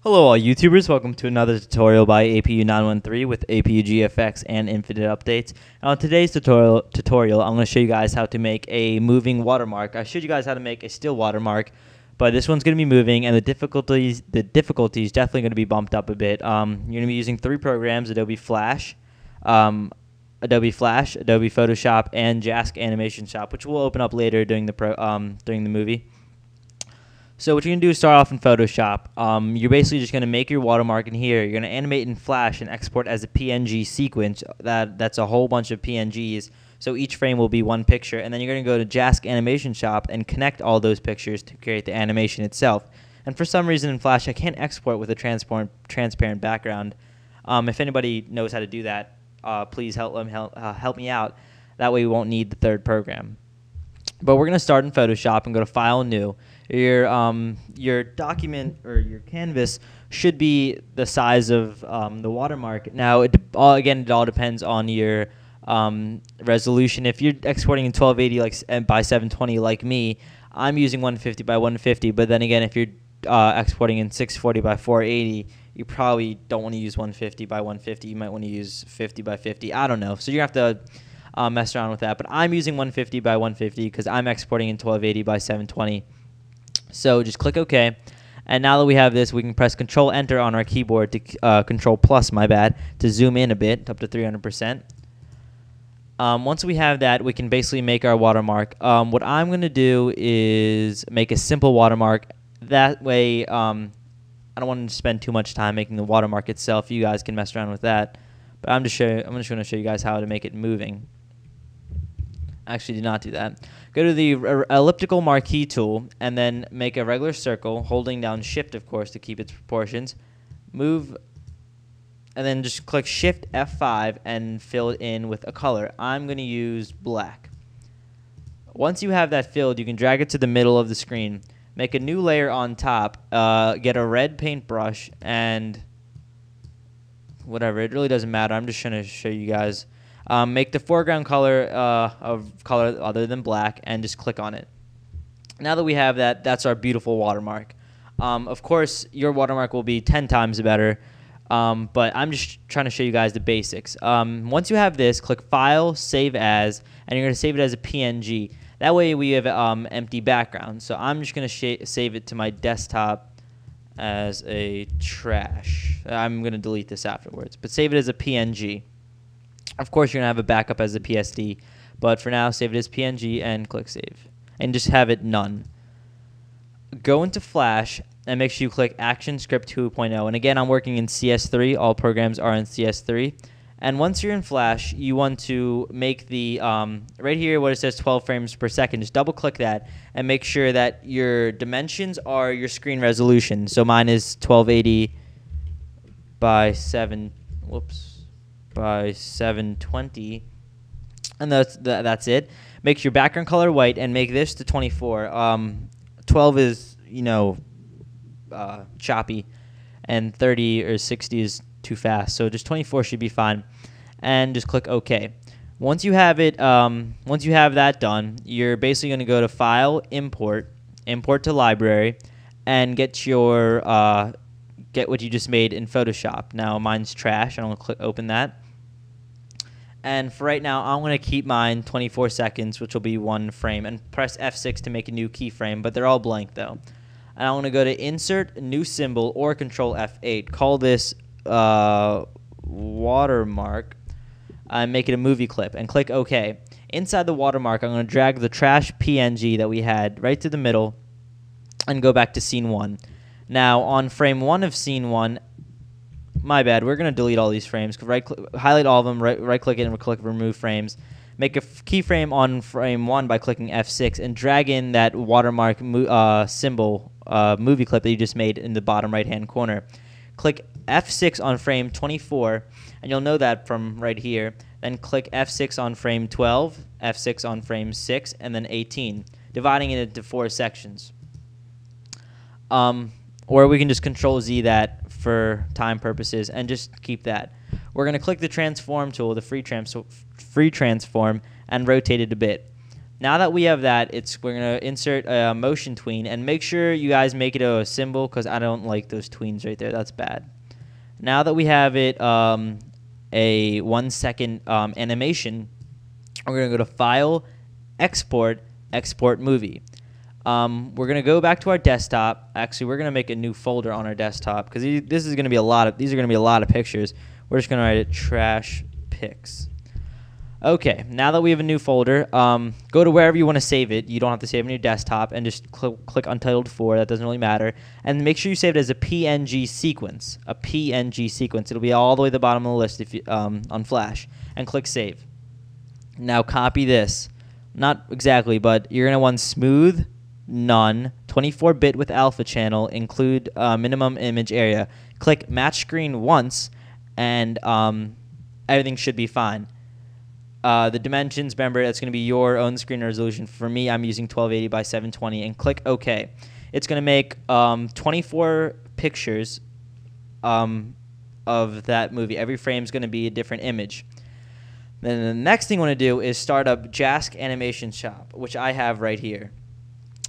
Hello all YouTubers, welcome to another tutorial by APU913 with APU GFX and infinite updates. On today's tutorial, I'm going to show you guys how to make a moving watermark. I showed you guys how to make a still watermark, but this one's going to be moving and the difficulty is definitely going to be bumped up a bit. You're going to be using three programs: Adobe Flash, Adobe Photoshop, and JASC Animation Shop, which we'll open up later during the movie. So what you're going to do is start off in Photoshop. You're basically just going to make your watermark in here. You're going to animate in Flash and export as a PNG sequence. That's a whole bunch of PNGs. So each frame will be one picture. And then you're going to go to JASC Animation Shop and connect all those pictures to create the animation itself. And for some reason in Flash, I can't export with a transparent background. If anybody knows how to do that, please help me out. That way we won't need the third program. But we're going to start in Photoshop and go to File, New. Your document or your canvas should be the size of the watermark. Now, it all depends on your resolution. If you're exporting in 1280 by 720 like me, I'm using 150 by 150. But then again, if you're exporting in 640 by 480, you probably don't want to use 150 by 150. You might want to use 50 by 50. I don't know. So you have to mess around with that. But I'm using 150 by 150 because I'm exporting in 1280 by 720. So just click OK. And now that we have this, we can press Control Enter on our keyboard to Control Plus, my bad, to zoom in a bit up to 300%. Once we have that, we can basically make our watermark. What I'm going to do is make a simple watermark. That way, I don't want to spend too much time making the watermark itself. You guys can mess around with that. But I'm just going to show you guys how to make it moving. Actually, do not do that. Go to the elliptical marquee tool and then make a regular circle, holding down Shift, of course, to keep its proportions. Move, and then just click Shift F5 and fill it in with a color. I'm going to use black. Once you have that filled, you can drag it to the middle of the screen. Make a new layer on top. Get a red paintbrush and whatever. It really doesn't matter. I'm just trying to show you guys. Make the foreground color of color other than black and just click on it. Now that we have that, that's our beautiful watermark. Of course, your watermark will be 10 times better, but I'm just trying to show you guys the basics. Once you have this, click File, Save As, and you're going to save it as a PNG. That way we have empty background. So I'm just going to save it to my desktop as a trash. I'm going to delete this afterwards, but save it as a PNG. Of course, you're going to have a backup as a PSD, but for now, save it as PNG and click Save. And just have it none. Go into Flash and make sure you click Action Script 2.0. And again, I'm working in CS3. All programs are in CS3. And once you're in Flash, you want to make the, right here where it says 12 frames per second, just double click that and make sure that your dimensions are your screen resolution. So mine is 1280 by 720, and that's it. Make your background color white and make this to 24. 12 is choppy, and 30 or 60 is too fast. So just 24 should be fine, and just click OK. Once you have it, once you have that done, you're basically going to go to File, Import to Library, and get your get what you just made in Photoshop. Now mine's trash. I'm going to click Open that. And for right now, I'm going to keep mine 24 seconds, which will be one frame, and press F6 to make a new keyframe, but they're all blank though. And I'm going to go to Insert, New Symbol, or Control F8. Call this watermark, and make it a movie clip, and click OK. Inside the watermark, I'm going to drag the trash PNG that we had right to the middle, and go back to Scene 1. Now, on frame 1 of Scene 1, my bad, we're going to delete all these frames. Highlight all of them, right-click it, and click Remove Frames. Make a keyframe on frame 1 by clicking F6, and drag in that watermark symbol movie clip that you just made in the bottom right-hand corner. Click F6 on frame 24, and you'll know that from right here. Then click F6 on frame 12, F6 on frame 6, and then 18, dividing it into 4 sections. Or we can just Control Z that for time purposes and just keep that. We're going to click the Transform tool, the free transform, and rotate it a bit. Now that we have that, we're going to insert a motion tween, and make sure you guys make it a symbol because I don't like those tweens right there. That's bad. Now that we have it a 1 second animation, we're going to go to File, Export, Export Movie. We're going to go back to our desktop. Actually, we're going to make a new folder on our desktop because these are going to be a lot of pictures. We're just going to write it trash pics. Okay, now that we have a new folder, go to wherever you want to save it. You don't have to save it on your desktop, and just click Untitled 4. That doesn't really matter. And make sure you save it as a PNG sequence. A PNG sequence. It'll be all the way at the bottom of the list if you, on Flash. And click Save. Now copy this. Not exactly, but you're going to want smooth, none, 24-bit with alpha channel, include minimum image area. Click Match Screen once, and everything should be fine. The dimensions, remember, that's going to be your own screen resolution. For me, I'm using 1280 by 720, and click OK. It's going to make 24 pictures of that movie. Every frame is going to be a different image. Then the next thing you want to do is start up JASC Animation Shop, which I have right here.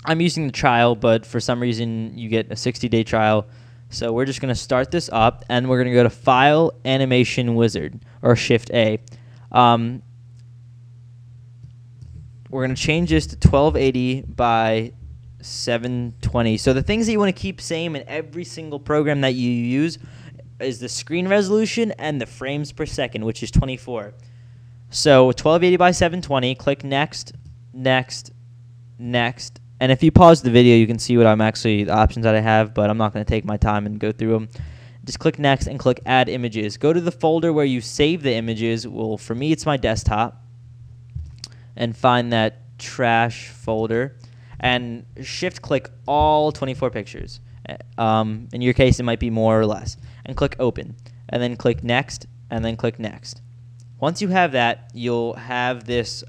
I'm using the trial, but for some reason you get a 60-day trial. So we're just going to start this up, and we're going to go to File, Animation Wizard, or Shift-A. We're going to change this to 1280 by 720. So the things that you want to keep same in every single program that you use is the screen resolution and the frames per second, which is 24. So 1280 by 720, click Next, Next, Next. And if you pause the video, you can see what the options that I have, but I'm not going to take my time and go through them. Just click Next and click Add Images. Go to the folder where you save the images. Well, for me, it's my desktop. And find that trash folder. And shift-click all 24 pictures. In your case, it might be more or less. And click Open. And then click Next, and then click Next. Once you have that, you'll have this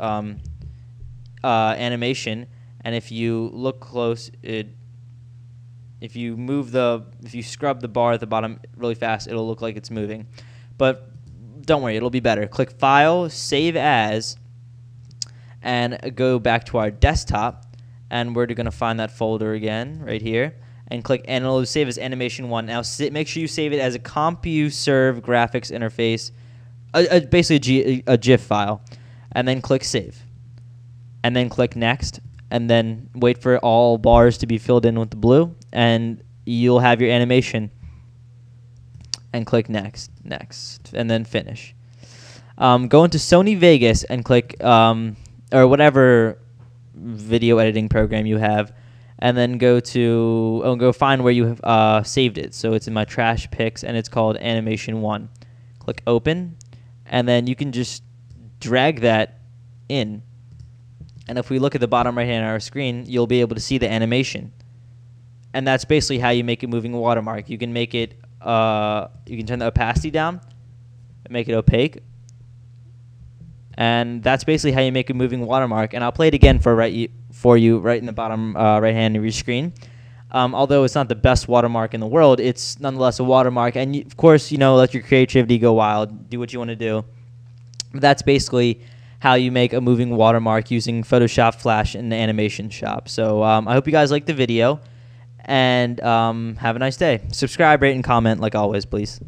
animation. And if you look close, if you scrub the bar at the bottom really fast, it'll look like it's moving. But don't worry, it'll be better. Click File, Save As, and go back to our desktop. And we're going to find that folder again right here. And click, and it'll save as Animation 1. Now make sure you save it as a CompuServe graphics interface, basically a GIF file. And then click Save. And then click Next. And then wait for all bars to be filled in with the blue, and you'll have your animation. And click Next, Next, and then Finish. Go into Sony Vegas and click, or whatever video editing program you have, and then go find where you have saved it. So it's in my trash pics, and it's called Animation 1. Click Open, and then you can just drag that in. And if we look at the bottom right hand of our screen, you'll be able to see the animation. And that's basically how you make a moving watermark. You can make it, you can turn the opacity down, make it opaque. And that's basically how you make a moving watermark. And I'll play it again for you right in the bottom right hand of your screen. Although it's not the best watermark in the world, it's nonetheless a watermark. And of course, let your creativity go wild. Do what you want to do. But that's basically how you make a moving watermark using Photoshop, Flash, and the Animation Shop. So I hope you guys liked the video, and have a nice day. Subscribe, rate, and comment like always, please.